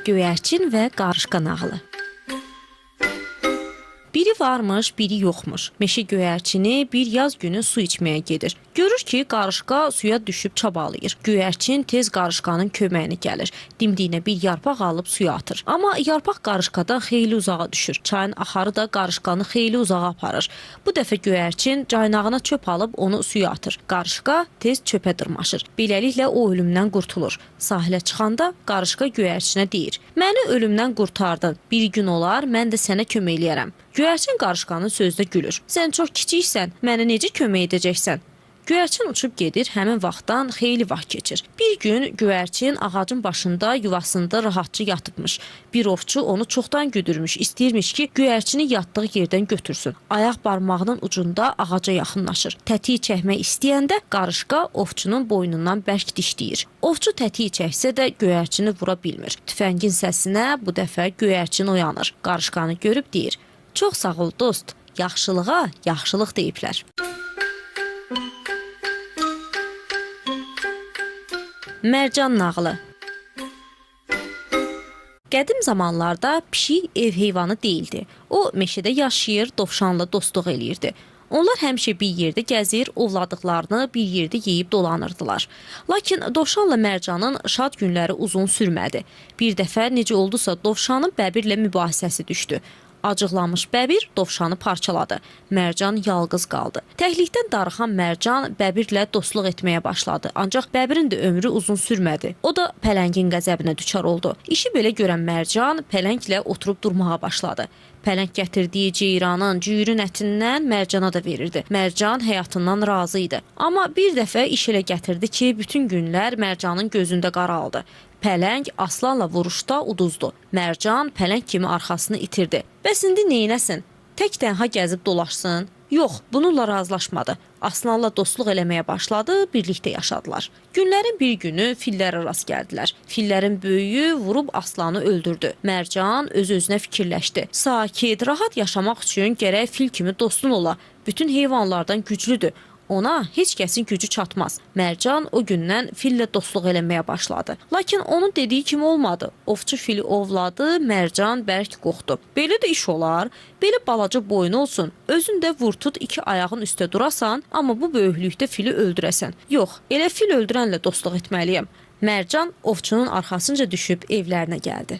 Göyərçin və qarışqa nağılı. Biri varmış, biri yoxmuş. Meşə göyərçini bir yaz günü su içməyə gedir. Görür ki, qarışqa suya düşüb çabalayır. Göyərçin tez qarışqanın köməyinə gəlir. Dimdiyinə bir yarpaq alıb suya atır. Amma yarpaq qarışqadan xeyli uzağa düşür. Çayın axarı da qarışqanı xeyli uzağa aparır. Bu dəfə göyərçin caynağına çöp alıb onu suya atır. Qarışqa tez çöpə dırmaşır. Beləliklə o ölümdən qurtulur. Sahilə çıxanda qarışqa göyərçinə deyir: "Məni ölümdən qurtardın. Bir gün olar, mən də sənə kömək eləyərəm." Göyərçin qarışqanın sözdə gülür. "Sən çox kiçiksən, mənə necə kömək edəcəksən?" Göyərçin uçub gedir, həmin vaxtdan xeyli vaxt keçir. Bir gün göyərçin ağacın başında yuvasında rahatca yatıbmış. Bir ovçu onu çoxdan güdürmüş, istəyirmiş ki, göyərçini yatdığı yerdən götürsün. Ayaq barmağının ucunda ağaca yaxınlaşır. Tətiyi çəkmək istəyəndə qarışqa ovçunun boynundan bərk dişləyir. Ovçu tətiyi çəksə də göyərçini vura bilmir. Tüfəngin səsinə bu dəfə göyərçin oyanır. Qarışqanı görüb deyir: "Çox sağ ol dost, yaxşılığa yaxşılıq deyiblər." Mərcan nağılı. Qədim zamanlarda pişik ev heyvanı deyildi. O meşədə yaşayır, dovşanla dostluq eləyirdi. Onlar həmişə bir yerdə gəzir, ovladıqlarını bir yerdə yeyib dolanırdılar. Lakin dovşanla mərcanın şad günləri uzun sürmədi. Bir dəfə necə oldusa dovşanın bəbirlə mübahisəsi düşdü. Acıqlanmış bəbir dovşanı parçaladı. Mərcan yalqız qaldı. Təklikdən darıxan mərcan bəbirlə dostluq etməyə başladı. Ancaq bəbirin də ömrü uzun sürmədi. O da pələngin qəzəbinə düçar oldu. İşi belə görən mərcan pələnglə oturub durmağa başladı. Pələng gətirdiyi ceyranın, cüyürün ətindən mərcana da verirdi. Mərcan həyatından razı idi. Amma bir dəfə iş elə gətirdi ki, bütün günlər mərcanın gözündə qaraldı. Pələng aslanla vuruşda uduzdu. Mərcan pələng kimi arxasını itirdi. Bəs indi neynəsin? Tək tənha gəzib dolaşsın? Yox, bununla razılaşmadı. Aslanla dostluq eləməyə başladı, birlikdə yaşadılar. Günlərin bir günü fillərə rast gəldilər. Fillərin böyüyü vurub aslanı öldürdü. Mərcan öz-özünə fikirləşdi. Sakit, rahat yaşamaq üçün gərək fil kimi dostun ola. Bütün heyvanlardan güclüdür. Ona heç kəsin gücü çatmaz. Mərcan o gündən fillə dostluq eləməyə başladı. Lakin onun dediyi kimi olmadı. Ovçu fili ovladı, mərcan bərk qorxdu. Belə də iş olar. Belə balaca boyun olsun. Özün də vur tut iki ayağın üstə durasan, amma bu böyüklükdə fili öldürəsən. Yox, elə fil öldürənlə dostluq etməliyəm. Mərcan ovçunun arxasınca düşüb evlərinə gəldi.